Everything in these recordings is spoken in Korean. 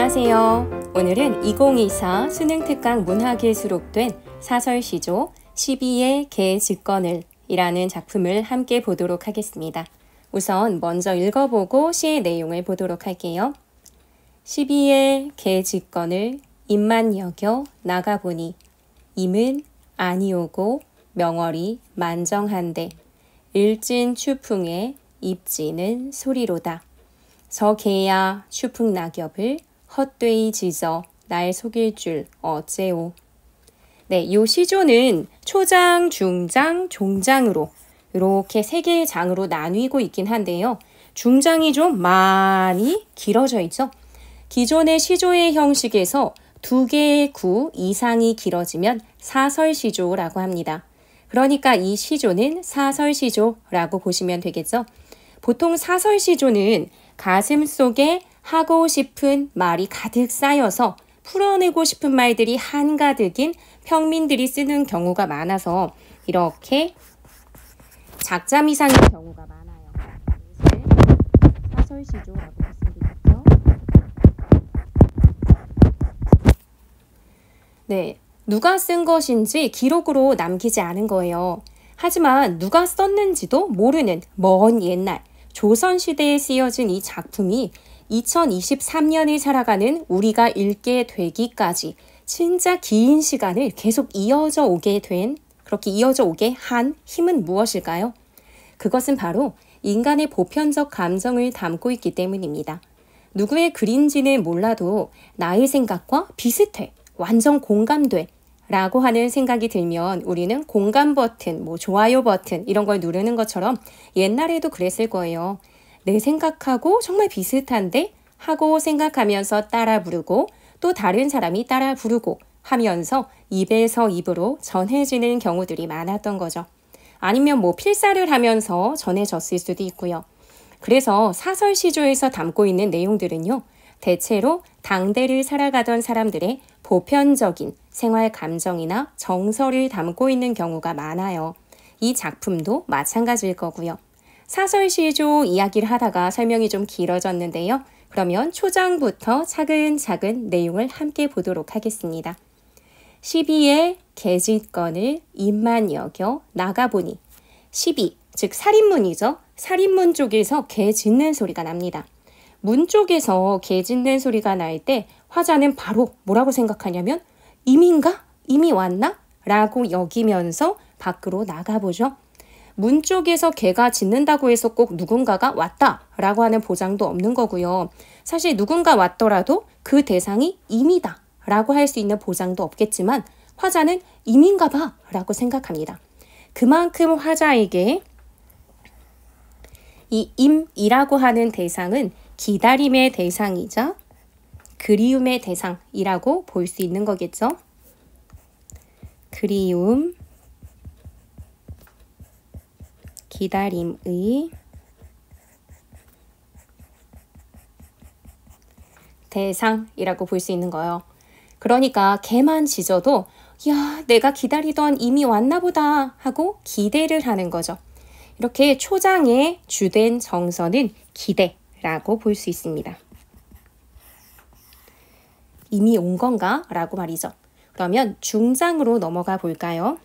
안녕하세요. 오늘은 2024 수능특강 문학에 수록된 사설시조 12의 개직건을 이라는 작품을 함께 보도록 하겠습니다. 우선 먼저 읽어보고 시의 내용을 보도록 할게요. 12의 개직건을 입만 여겨 나가보니 임은 아니오고 명월이 만정한데 일진 추풍에 입지는 소리로다. 저 개야 추풍 낙엽을 헛되이 짖어 날 속일 줄 어째오. 네, 이 시조는 초장, 중장, 종장으로 이렇게 세 개의 장으로 나뉘고 있긴 한데요. 중장이 좀 많이 길어져 있죠. 기존의 시조의 형식에서 두 개의 구 이상이 길어지면 사설시조라고 합니다. 그러니까 이 시조는 사설시조라고 보시면 되겠죠. 보통 사설시조는 가슴 속에 하고 싶은 말이 가득 쌓여서 풀어내고 싶은 말들이 한가득인 평민들이 쓰는 경우가 많아서 이렇게 작자미상인 경우가 많아요. 그래서 사설시조라고 말씀드렸죠. 네, 누가 쓴 것인지 기록으로 남기지 않은 거예요. 하지만 누가 썼는지도 모르는 먼 옛날 조선시대에 쓰여진 이 작품이 2023년을 살아가는 우리가 읽게 되기까지 진짜 긴 시간을 계속 그렇게 이어져 오게 한 힘은 무엇일까요? 그것은 바로 인간의 보편적 감정을 담고 있기 때문입니다. 누구의 글인지는 몰라도 나의 생각과 비슷해, 완전 공감돼 라고 하는 생각이 들면 우리는 공감 버튼, 좋아요 버튼 이런 걸 누르는 것처럼 옛날에도 그랬을 거예요. 내 생각하고 정말 비슷한데 하고 생각하면서 따라 부르고 또 다른 사람이 따라 부르고 하면서 입에서 입으로 전해지는 경우들이 많았던 거죠. 아니면 필사를 하면서 전해졌을 수도 있고요. 그래서 사설시조에서 담고 있는 내용들은요. 대체로 당대를 살아가던 사람들의 보편적인 생활 감정이나 정서를 담고 있는 경우가 많아요. 이 작품도 마찬가지일 거고요. 사설시조 이야기를 하다가 설명이 좀 길어졌는데요. 그러면 초장부터 차근차근 내용을 함께 보도록 하겠습니다. 12의 개짓건을 입만 여겨 나가보니 12, 즉 살인문이죠. 살인문 쪽에서 개 짖는 소리가 납니다. 문 쪽에서 개 짖는 소리가 날 때 화자는 바로 뭐라고 생각하냐면 임인가? 임이 왔나? 라고 여기면서 밖으로 나가보죠. 문 쪽에서 개가 짖는다고 해서 꼭 누군가가 왔다 라고 하는 보장도 없는 거고요. 사실 누군가 왔더라도 그 대상이 임이다 라고 할 수 있는 보장도 없겠지만 화자는 임인가 봐 라고 생각합니다. 그만큼 화자에게 이 임이라고 하는 대상은 기다림의 대상이자 그리움의 대상이라고 볼 수 있는 거겠죠. 그리움, 기다림의 대상이라고 볼 수 있는 거예요. 그러니까 개만 짖어도 야, 내가 기다리던 임이 왔나 보다 하고 기대를 하는 거죠. 이렇게 초장의 주된 정서는 기대라고 볼 수 있습니다. 임이 온 건가? 라고 말이죠. 그러면 중장으로 넘어가 볼까요?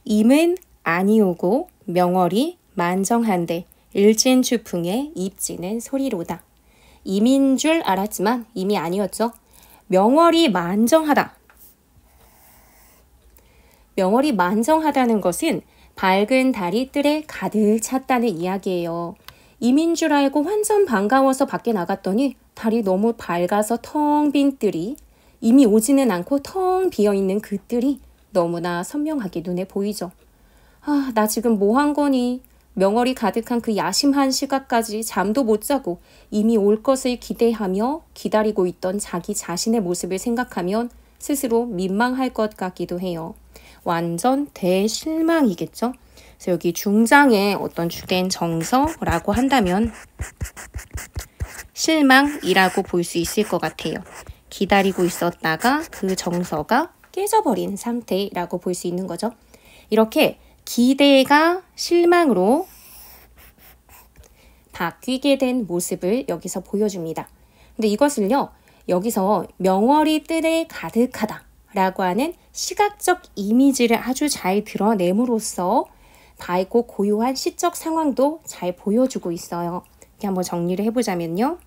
임은 아니오고 명월이 만정한데 일진 추풍에 입지는 소리로다. 임인 줄 알았지만 임이 아니었죠. 명월이 만정하다. 명월이 만정하다는 것은 밝은 달이 뜰에 가득 찼다는 이야기예요. 임인 줄 알고 완전 반가워서 밖에 나갔더니 달이 너무 밝아서 텅 빈 뜰이 이미 오지는 않고 텅 비어있는 그 뜰이 너무나 선명하게 눈에 보이죠. 아, 나 지금 뭐 한 거니? 명월이 가득한 그 야심한 시각까지 잠도 못 자고 이미 올 것을 기대하며 기다리고 있던 자기 자신의 모습을 생각하면 스스로 민망할 것 같기도 해요. 완전 대실망이겠죠? 그래서 여기 중장의 어떤 주된 정서라고 한다면 실망이라고 볼 수 있을 것 같아요. 기다리고 있었다가 그 정서가 깨져버린 상태라고 볼 수 있는 거죠. 이렇게 기대가 실망으로 바뀌게 된 모습을 여기서 보여줍니다. 근데 이것을요, 여기서 명월이 뜰에 가득하다 라고 하는 시각적 이미지를 아주 잘 드러냄으로써 밝고 고요한 시적 상황도 잘 보여주고 있어요. 이렇게 한번 정리를 해보자면요.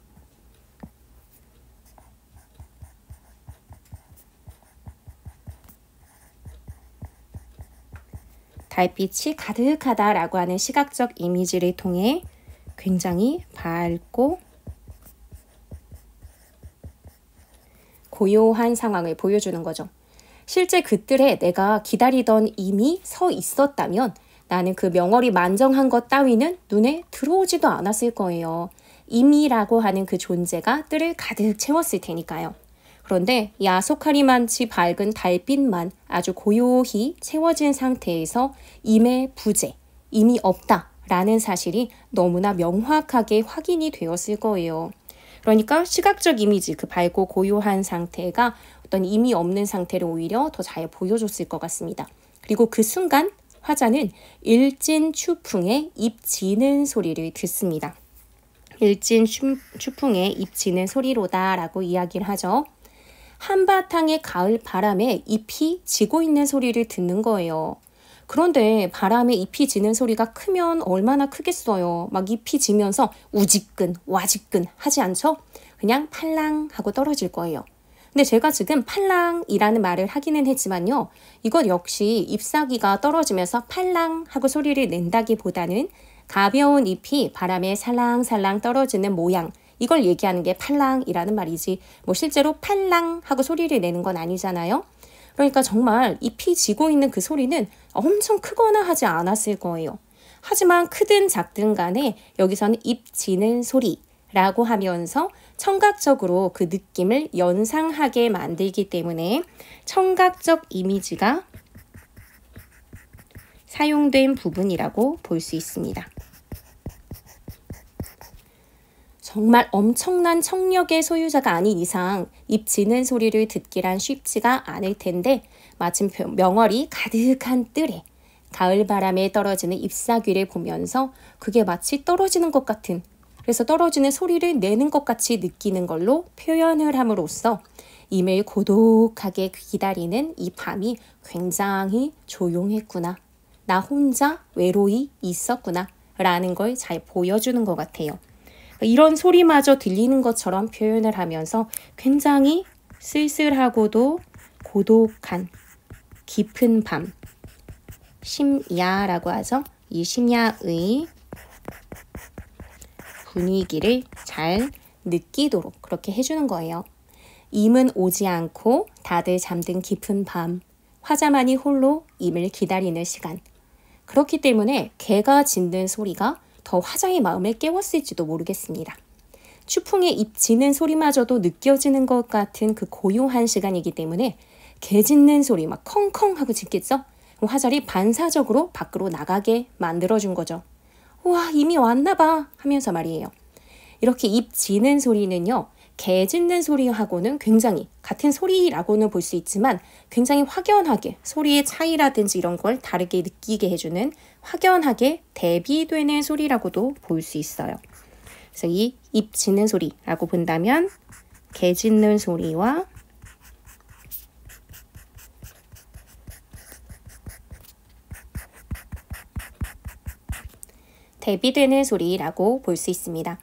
달빛이 가득하다라고 하는 시각적 이미지를 통해 굉장히 밝고 고요한 상황을 보여주는 거죠. 실제 그들에 내가 기다리던 임이 서 있었다면 나는 그 명월이 만정한 것 따위는 눈에 들어오지도 않았을 거예요. 임이라고 하는 그 존재가 뜰을 가득 채웠을 테니까요. 그런데 야속하리만치 밝은 달빛만 아주 고요히 채워진 상태에서 임의 부재, 임이 없다라는 사실이 너무나 명확하게 확인이 되었을 거예요. 그러니까 시각적 이미지, 그 밝고 고요한 상태가 어떤 임이 없는 상태를 오히려 더 잘 보여줬을 것 같습니다. 그리고 그 순간 화자는 일진 추풍의 잎 지는 소리를 듣습니다. 일진 추풍의 잎 지는 소리로다 라고 이야기를 하죠. 한바탕의 가을 바람에 잎이 지고 있는 소리를 듣는 거예요. 그런데 바람에 잎이 지는 소리가 크면 얼마나 크겠어요. 막 잎이 지면서 우지끈 와지끈 하지 않죠? 그냥 팔랑 하고 떨어질 거예요. 근데 제가 지금 팔랑이라는 말을 하기는 했지만요. 이것 역시 잎사귀가 떨어지면서 팔랑 하고 소리를 낸다기보다는 가벼운 잎이 바람에 살랑살랑 떨어지는 모양, 이걸 얘기하는 게 팔랑이라는 말이지 뭐 실제로 팔랑 하고 소리를 내는 건 아니잖아요. 그러니까 정말 잎이 지고 있는 그 소리는 엄청 크거나 하지 않았을 거예요. 하지만 크든 작든 간에 여기서는 잎 지는 소리라고 하면서 청각적으로 그 느낌을 연상하게 만들기 때문에 청각적 이미지가 사용된 부분이라고 볼 수 있습니다. 정말 엄청난 청력의 소유자가 아닌 이상 잎 지는 소리를 듣기란 쉽지가 않을 텐데 마침 명월이 가득한 뜰에 가을 바람에 떨어지는 잎사귀를 보면서 그게 마치 떨어지는 것 같은, 그래서 떨어지는 소리를 내는 것 같이 느끼는 걸로 표현을 함으로써 임을 고독하게 기다리는 이 밤이 굉장히 조용했구나, 나 혼자 외로이 있었구나 라는 걸 잘 보여주는 것 같아요. 이런 소리마저 들리는 것처럼 표현을 하면서 굉장히 쓸쓸하고도 고독한 깊은 밤, 심야라고 하죠. 이 심야의 분위기를 잘 느끼도록 그렇게 해주는 거예요. 임은 오지 않고 다들 잠든 깊은 밤, 화자만이 홀로 임을 기다리는 시간. 그렇기 때문에 개가 짖는 소리가 더 화자의 마음을 깨웠을지도 모르겠습니다. 추풍의 잎 지는 소리마저도 느껴지는 것 같은 그 고요한 시간이기 때문에 개 짖는 소리 막 컹컹 하고 짖겠죠? 화자를 반사적으로 밖으로 나가게 만들어준 거죠. 우와, 이미 왔나 봐 하면서 말이에요. 이렇게 잎 지는 소리는요, 개 짖는 소리하고는 굉장히 같은 소리라고는 볼 수 있지만 굉장히 확연하게 소리의 차이라든지 이런 걸 다르게 느끼게 해주는 확연하게 대비되는 소리라고도 볼 수 있어요. 그래서 이 잎 짖는 소리라고 본다면 개 짖는 소리와 대비되는 소리라고 볼 수 있습니다.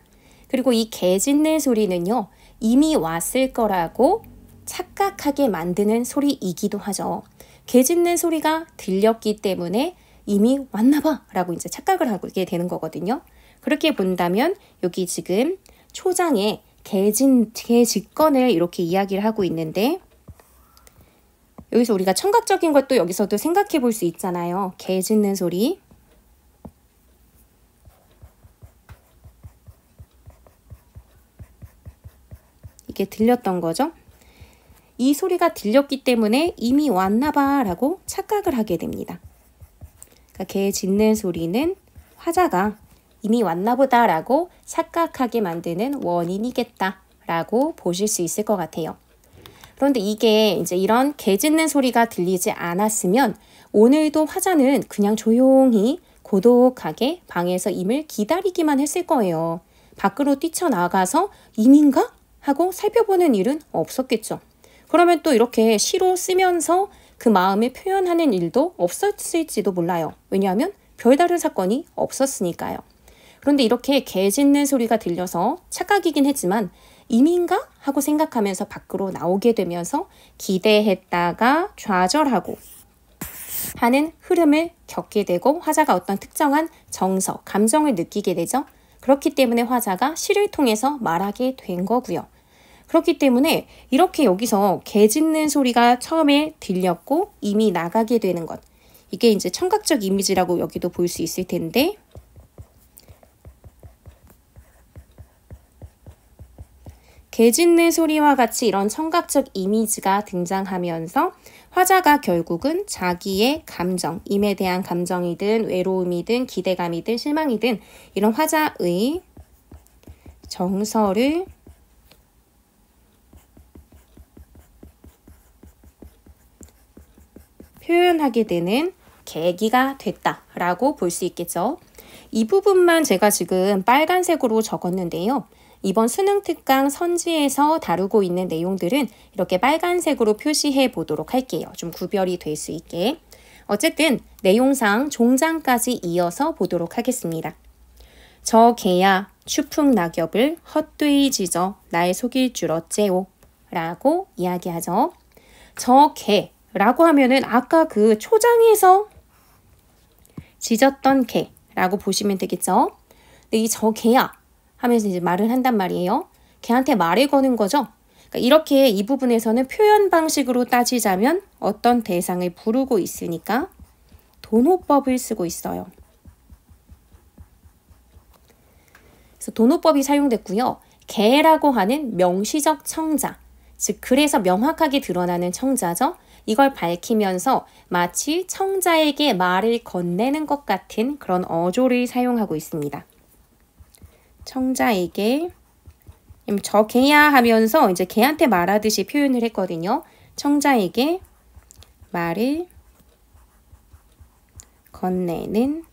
그리고 이 개 짖는 소리는요, 이미 왔을 거라고 착각하게 만드는 소리이기도 하죠. 개 짖는 소리가 들렸기 때문에 이미 왔나 봐 라고 이제 착각을 하게 되는 거거든요. 그렇게 본다면 여기 지금 초장에 개 짖건을 이렇게 이야기를 하고 있는데 여기서 우리가 청각적인 것도 여기서도 생각해 볼 수 있잖아요. 개 짖는 소리. 이게 들렸던 거죠. 이 소리가 들렸기 때문에 이미 왔나 봐 라고 착각을 하게 됩니다. 그러니까 개 짖는 소리는 화자가 이미 왔나 보다 라고 착각하게 만드는 원인이겠다 라고 보실 수 있을 것 같아요. 그런데 이게 이제 이런 개 짖는 소리가 들리지 않았으면 오늘도 화자는 그냥 조용히 고독하게 방에서 임을 기다리기만 했을 거예요. 밖으로 뛰쳐나가서 임인가? 하고 살펴보는 일은 없었겠죠. 그러면 또 이렇게 시로 쓰면서 그 마음을 표현하는 일도 없었을지도 몰라요. 왜냐하면 별다른 사건이 없었으니까요. 그런데 이렇게 개 짖는 소리가 들려서 착각이긴 했지만 임인가? 하고 생각하면서 밖으로 나오게 되면서 기대했다가 좌절하고 하는 흐름을 겪게 되고 화자가 어떤 특정한 정서, 감정을 느끼게 되죠. 그렇기 때문에 화자가 시를 통해서 말하게 된 거고요. 그렇기 때문에 이렇게 여기서 개 짖는 소리가 처음에 들렸고 이미 나가게 되는 것. 이게 이제 청각적 이미지라고 여기도 볼 수 있을 텐데 개 짖는 소리와 같이 이런 청각적 이미지가 등장하면서 화자가 결국은 자기의 감정, 임에 대한 감정이든 외로움이든 기대감이든 실망이든 이런 화자의 정서를 표현하게 되는 계기가 됐다라고 볼 수 있겠죠. 이 부분만 제가 지금 빨간색으로 적었는데요. 이번 수능 특강 선지에서 다루고 있는 내용들은 이렇게 빨간색으로 표시해 보도록 할게요. 좀 구별이 될 수 있게. 어쨌든 내용상 종장까지 이어서 보도록 하겠습니다. 저 개야 추풍 낙엽을 헛되이 짖어 날 속일 줄 어째요 라고 이야기하죠. 저 개라고 하면은 아까 그 초장에서 짖었던 개라고 보시면 되겠죠. 근데 이 저 개야 하면서 이제 말을 한단 말이에요. 걔한테 말을 거는 거죠. 그러니까 이렇게 이 부분에서는 표현 방식으로 따지자면 어떤 대상을 부르고 있으니까 도노법을 쓰고 있어요. 그래서 도노법이 사용됐고요. 개라고 하는 명시적 청자, 즉 그래서 명확하게 드러나는 청자죠. 이걸 밝히면서 마치 청자에게 말을 건네는 것 같은 그런 어조를 사용하고 있습니다. 청자에게 저 개야 하면서 이제 개한테 말하듯이 표현을 했거든요. 청자에게 말을 건네는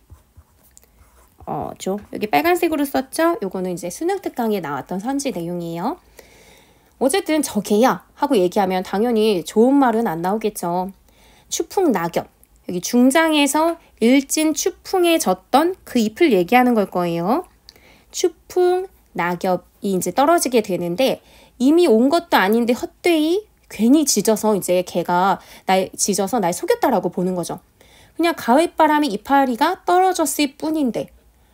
어조. 여기 빨간색으로 썼죠? 요거는 이제 수능 특강에 나왔던 선지 내용이에요. 어쨌든 저 개야 하고 얘기하면 당연히 좋은 말은 안 나오겠죠. 추풍 낙엽. 여기 중장에서 일진 추풍에 졌던 그 잎을 얘기하는 걸 거예요. 추풍 낙엽이 이제 떨어지게 되는데 이미 온 것도 아닌데 헛되이 괜히 짖어서 이제 걔가 날 짖어서 날 속였다라고 보는 거죠. 그냥 가을바람에 이파리가 떨어졌을 뿐인데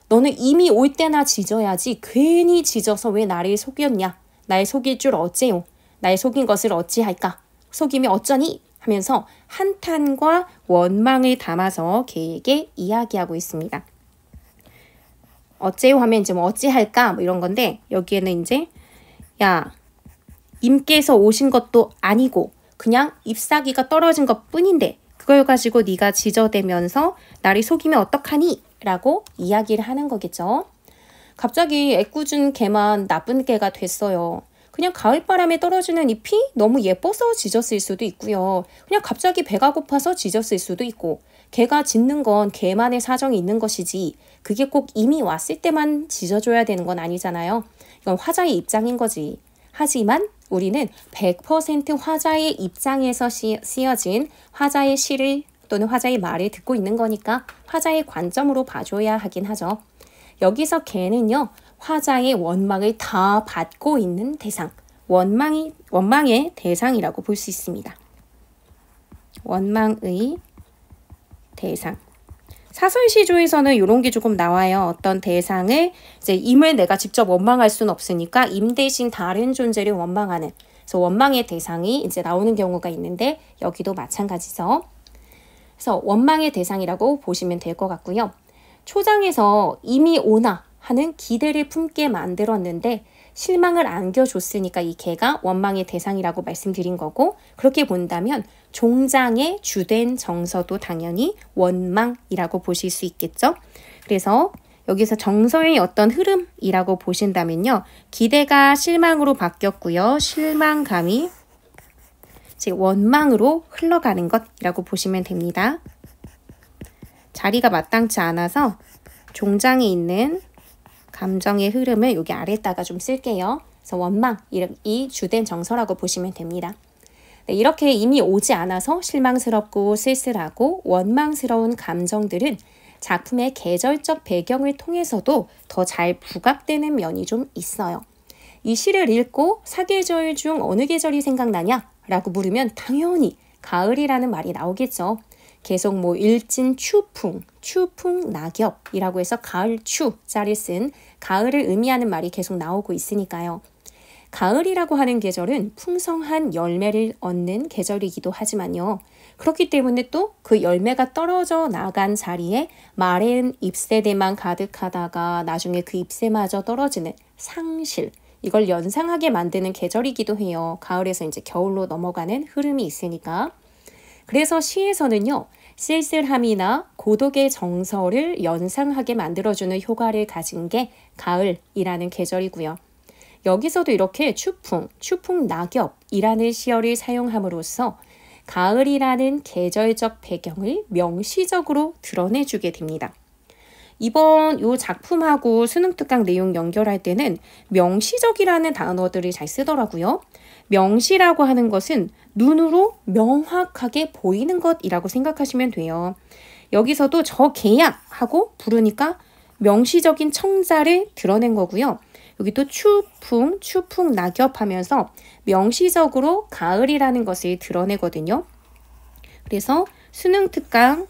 너는 이미 올 때나 짖어야지 괜히 짖어서 왜 나를 속였냐. 날 속일 줄 어째요. 날 속인 것을 어찌할까. 속이면 어쩌니 하면서 한탄과 원망을 담아서 걔에게 이야기하고 있습니다. 어째요 하면 이제 뭐 어찌할까 뭐 이런 건데 여기에는 이제 야 임께서 오신 것도 아니고 그냥 잎사귀가 떨어진 것 뿐인데 그걸 가지고 네가 짖어대면서 나를 속이면 어떡하니? 라고 이야기를 하는 거겠죠. 갑자기 애꿎은 개만 나쁜 개가 됐어요. 그냥 가을바람에 떨어지는 잎이 너무 예뻐서 짖었을 수도 있고요. 그냥 갑자기 배가 고파서 짖었을 수도 있고 개가 짖는 건 개만의 사정이 있는 것이지 그게 꼭 임이 왔을 때만 짖어줘야 되는 건 아니잖아요. 이건 화자의 입장인 거지. 하지만 우리는 100% 화자의 입장에서 쓰여진 화자의 시를 또는 화자의 말을 듣고 있는 거니까 화자의 관점으로 봐줘야 하긴 하죠. 여기서 개는요. 화자의 원망을 다 받고 있는 대상, 원망의 대상이라고 볼 수 있습니다. 원망의 대상. 사설시조에서는 이런 게 조금 나와요. 어떤 대상을 이제 임을 내가 직접 원망할 수는 없으니까 임 대신 다른 존재를 원망하는. 그래서 원망의 대상이 이제 나오는 경우가 있는데 여기도 마찬가지죠. 그래서 원망의 대상이라고 보시면 될 것 같고요. 초장에서 임이 오나 하는 기대를 품게 만들었는데 실망을 안겨줬으니까 이 개가 원망의 대상이라고 말씀드린 거고 그렇게 본다면 종장의 주된 정서도 당연히 원망이라고 보실 수 있겠죠. 그래서 여기서 정서의 어떤 흐름이라고 보신다면요. 기대가 실망으로 바뀌었고요. 실망감이 즉 원망으로 흘러가는 것이라고 보시면 됩니다. 자리가 마땅치 않아서 종장에 있는 감정의 흐름을 여기 아래다가 좀 쓸게요. 그래서 원망이 주된 정서라고 보시면 됩니다. 네, 이렇게 이미 오지 않아서 실망스럽고 쓸쓸하고 원망스러운 감정들은 작품의 계절적 배경을 통해서도 더 잘 부각되는 면이 좀 있어요. 이 시를 읽고 사계절 중 어느 계절이 생각나냐? 라고 물으면 당연히 가을이라는 말이 나오겠죠. 계속 일진 추풍 낙엽이라고 해서 가을 추자를 쓴 가을을 의미하는 말이 계속 나오고 있으니까요. 가을이라고 하는 계절은 풍성한 열매를 얻는 계절이기도 하지만요. 그렇기 때문에 또 그 열매가 떨어져 나간 자리에 마른 잎새들만 가득하다가 나중에 그 잎새마저 떨어지는 상실, 이걸 연상하게 만드는 계절이기도 해요. 가을에서 이제 겨울로 넘어가는 흐름이 있으니까. 그래서 시에서는요, 쓸쓸함이나 고독의 정서를 연상하게 만들어주는 효과를 가진 게 가을이라는 계절이고요. 여기서도 이렇게 추풍 낙엽이라는 시어를 사용함으로써 가을이라는 계절적 배경을 명시적으로 드러내주게 됩니다. 이번 요 작품하고 수능특강 내용 연결할 때는 명시적이라는 단어들을 잘 쓰더라고요. 명시라고 하는 것은 눈으로 명확하게 보이는 것이라고 생각하시면 돼요. 여기서도 저 계약하고 부르니까 명시적인 청자를 드러낸 거고요. 여기 또 추풍 낙엽 하면서 명시적으로 가을이라는 것을 드러내거든요. 그래서 수능특강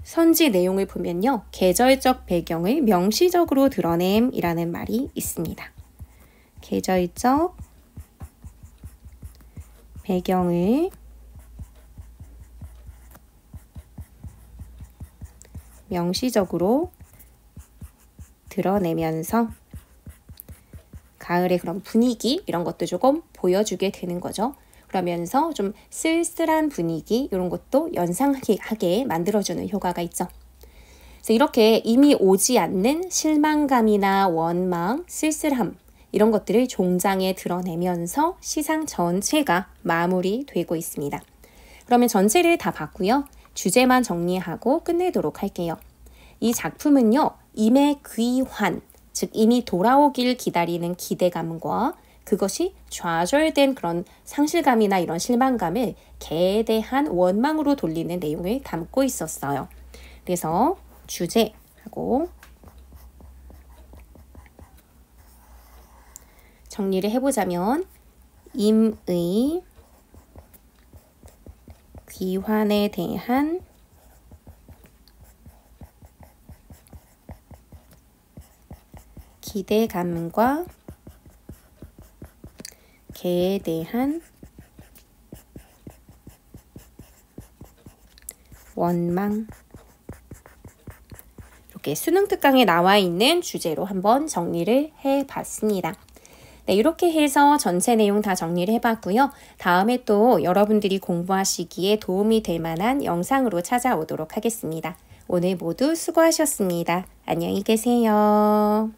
선지 내용을 보면요. 계절적 배경을 명시적으로 드러냄이라는 말이 있습니다. 계절적 배경을 명시적으로 드러내면서 가을의 그런 분위기 이런 것도 조금 보여주게 되는 거죠. 그러면서 좀 쓸쓸한 분위기 이런 것도 연상하게 만들어주는 효과가 있죠. 그래서 이렇게 이미 오지 않는 실망감이나 원망, 쓸쓸함 이런 것들을 종장에 드러내면서 시상 전체가 마무리되고 있습니다. 그러면 전체를 다 봤고요. 주제만 정리하고 끝내도록 할게요. 이 작품은요. 임의 귀환, 즉 이미 돌아오길 기다리는 기대감과 그것이 좌절된 그런 상실감이나 이런 실망감을 개에 대한 원망으로 돌리는 내용을 담고 있었어요. 그래서 주제하고 정리를 해보자면 임의 귀환에 대한 기대감과 개에 대한 원망 이렇게 수능특강에 나와 있는 주제로 한번 정리를 해봤습니다. 네, 이렇게 해서 전체 내용 다 정리를 해봤고요. 다음에 또 여러분들이 공부하시기에 도움이 될 만한 영상으로 찾아오도록 하겠습니다. 오늘 모두 수고하셨습니다. 안녕히 계세요.